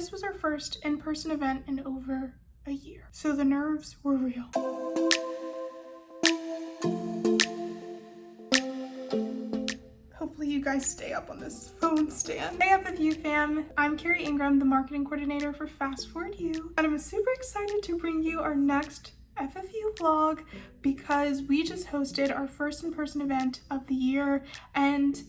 this was our first in-person event in over a year. So the nerves were real. Hopefully you guys stay up on this phone stand. Hey FFU fam, I'm Carrie Ingram, the marketing coordinator for FastForward U, and I'm super excited to bring you our next FFU vlog because we just hosted our first in-person event of the year, and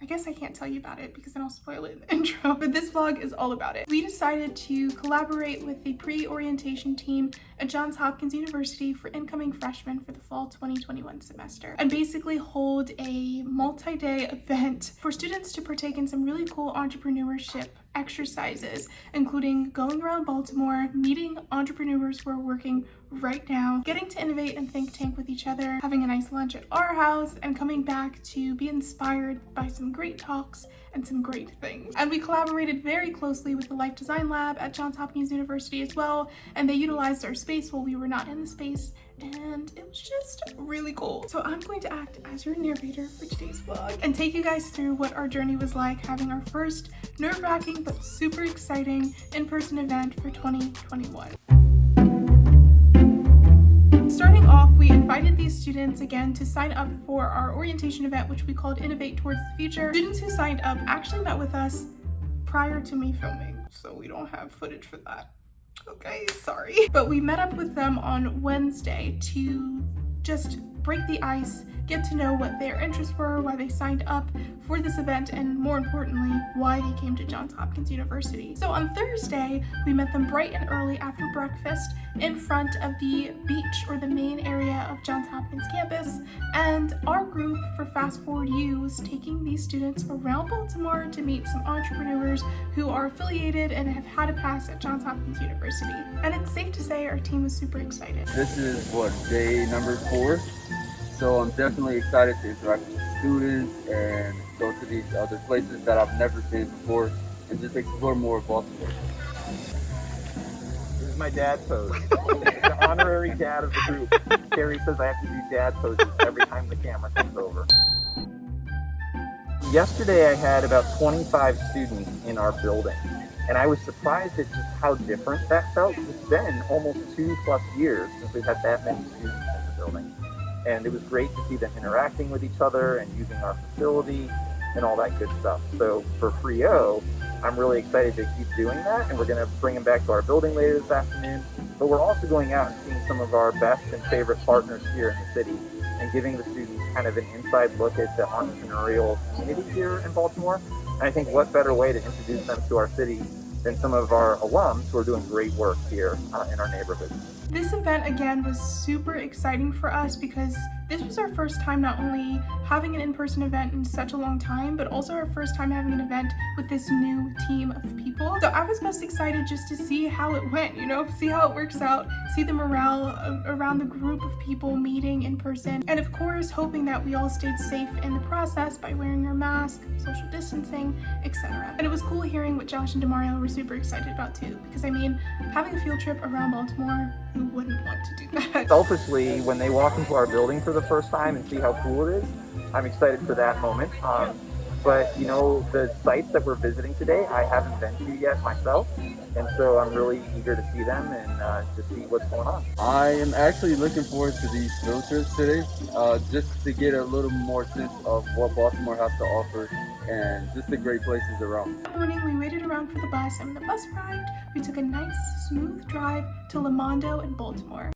I guess I can't tell you about it because then I'll spoil it in the intro, but this vlog is all about it. We decided to collaborate with the PreOrientation team at Johns Hopkins University for incoming freshmen for the fall 2021 semester, and basically hold a multi-day event for students to partake in some really cool entrepreneurship exercises, including going around Baltimore, meeting entrepreneurs who are working right now, getting to innovate and think tank with each other, having a nice lunch at our house, and coming back to be inspired by some great talks and some great things. And we collaborated very closely with the Life Design Lab at Johns Hopkins University as well, and they utilized our space while we were not in the space, and it was just really cool. So I'm going to act as your narrator for today's vlog and take you guys through what our journey was like having our first nerve-wracking but super exciting in-person event for 2021. Starting off, we invited these students again to sign up for our orientation event, which we called Innovate Towards the Future. Students who signed up actually met with us prior to me filming, so we don't have footage for that. Okay, sorry. But we met up with them on Wednesday to just break the ice, get to know what their interests were, why they signed up for this event, and more importantly, why they came to Johns Hopkins University. So on Thursday, we met them bright and early after breakfast in front of the beach, or the main area of Johns Hopkins campus, and our group for FastForward U was taking these students around Baltimore to meet some entrepreneurs who are affiliated and have had a pass at Johns Hopkins University. And it's safe to say our team was super excited. This is day number 4. So I'm definitely excited to interact with students and go to these other places that I've never been before and just explore more of Baltimore. This is my dad pose. The honorary dad of the group. Carrie says I have to do dad poses every time the camera comes over. Yesterday I had about 25 students in our building, and I was surprised at just how different that felt. It's been almost 2+ years since we've had that many students in the building. And it was great to see them interacting with each other and using our facility and all that good stuff. So for PreO, I'm really excited to keep doing that, and we're going to bring them back to our building later this afternoon. But we're also going out and seeing some of our best and favorite partners here in the city and giving the students kind of an inside look at the entrepreneurial community here in Baltimore. And I think what better way to introduce them to our city than some of our alums who are doing great work here in our neighborhoods. This event again was super exciting for us because this was our first time not only having an in-person event in such a long time, but also our first time having an event with this new team of people. So I was most excited just to see how it went, see how it works out, see the morale around the group of people meeting in person, and of course hoping that we all stayed safe in the process by wearing our mask, social distancing, etc. And it was cool hearing what Josh and Demario were super excited about too, because having a field trip around Baltimore, who wouldn't want to do that? Selfishly, when they walk into our building for the first time and see how cool it is, I'm excited for that moment. But the sites that we're visiting today, I haven't been to yet myself, and so I'm really eager to see them and to see what's going on. I am actually looking forward to these field trips today, just to get a little more sense of what Baltimore has to offer and just the great places around. That morning we waited around for the bus, and when the bus arrived, we took a nice, smooth drive to Lamondo in Baltimore.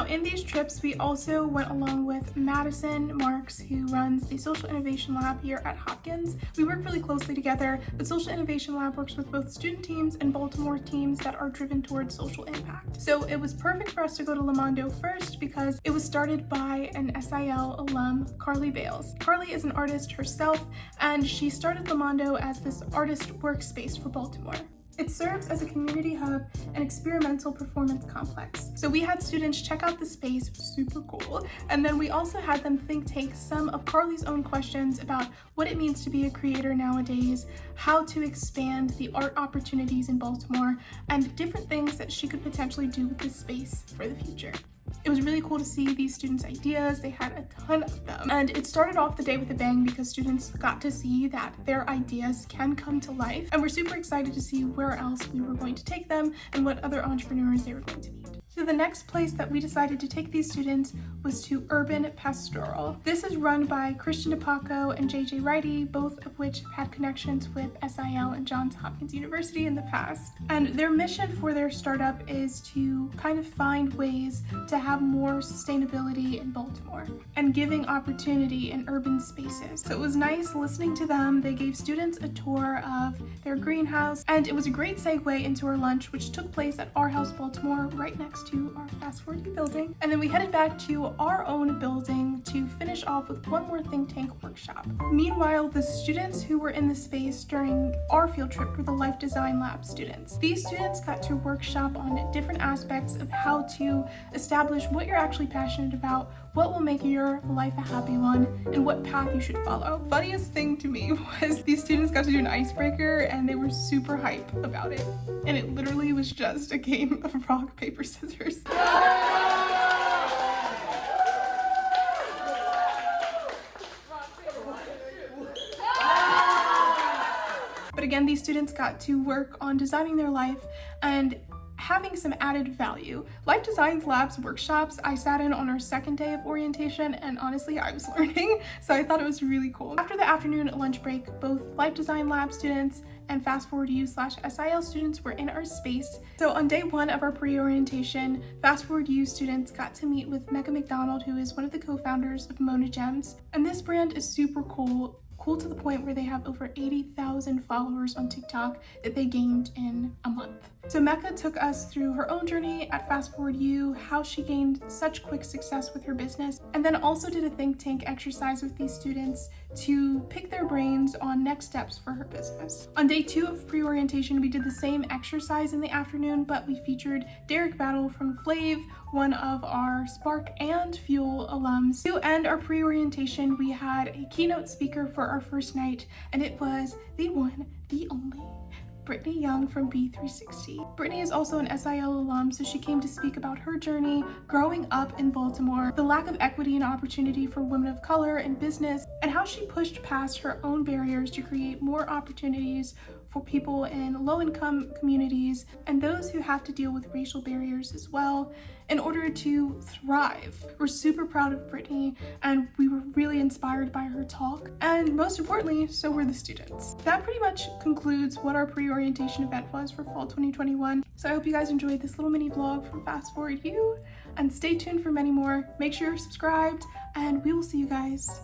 In these trips, we also went along with Madison Marks, who runs the Social Innovation Lab here at Hopkins. We work really closely together. The Social Innovation Lab works with both student teams and Baltimore teams that are driven towards social impact. So it was perfect for us to go to Lamondo first because it was started by an SIL alum, Carly Bales. Carly is an artist herself, and she started Lamondo as this artist workspace for Baltimore. It serves as a community hub and experimental performance complex. So we had students check out the space, super cool, and then we also had them think tank some of Carly's own questions about what it means to be a creator nowadays, how to expand the art opportunities in Baltimore, and different things that she could potentially do with this space for the future. It was really cool to see these students' ideas. They had a ton of them. And it started off the day with a bang because students got to see that their ideas can come to life. And we're super excited to see where else we were going to take them and what other entrepreneurs they were going to meet. So the next place that we decided to take these students was to Urban Pastoral. This is run by Christian DePaco and JJ Righty, both of which have had connections with SIL and Johns Hopkins University in the past. And their mission for their startup is to kind of find ways to have more sustainability in Baltimore and giving opportunity in urban spaces. So it was nice listening to them. They gave students a tour of their greenhouse, and it was a great segue into our lunch, which took place at Our House Baltimore, right next to our FastForward U building. And then we headed back to our own building to finish off with one more think tank workshop. Meanwhile, the students who were in the space during our field trip were the Life Design Lab students. These students got to workshop on different aspects of how to establish what you're actually passionate about, what will make your life a happy one, and what path you should follow. Funniest thing to me was these students got to do an icebreaker and they were super hype about it. And it literally was just a game of rock, paper, scissors. But again, these students got to work on designing their life and having some added value. Life Designs Labs workshops, I sat in on our second day of orientation, and honestly, I was learning, so I thought it was really cool. After the afternoon lunch break, both Life Design Lab students and FastForward U/SIL students were in our space. So on day one of our pre-orientation, FastForward U students got to meet with Mecca McDonald, who is one of the co-founders of Mona Gems. And this brand is super cool to the point where they have over 80,000 followers on TikTok that they gained in a month. So Mecca took us through her own journey at FastForward U, how she gained such quick success with her business, and then also did a think tank exercise with these students to pick their brains on next steps for her business. On day two of pre-orientation, we did the same exercise in the afternoon, but we featured Derek Battle from Flav, one of our Spark and Fuel alums. To end our pre-orientation, we had a keynote speaker for our first night, and it was the one, the only, Brittany Young from B360. Brittany is also an SIL alum, so she came to speak about her journey growing up in Baltimore, the lack of equity and opportunity for women of color in business, and how she pushed past her own barriers to create more opportunities for people in low-income communities and those who have to deal with racial barriers as well in order to thrive. We're super proud of Brittany, and we were really inspired by her talk, and most importantly, so were the students. That pretty much concludes what our pre-orientation event was for fall 2021. So I hope you guys enjoyed this little mini vlog from FastForward U, and stay tuned for many more. Make sure you're subscribed, and we will see you guys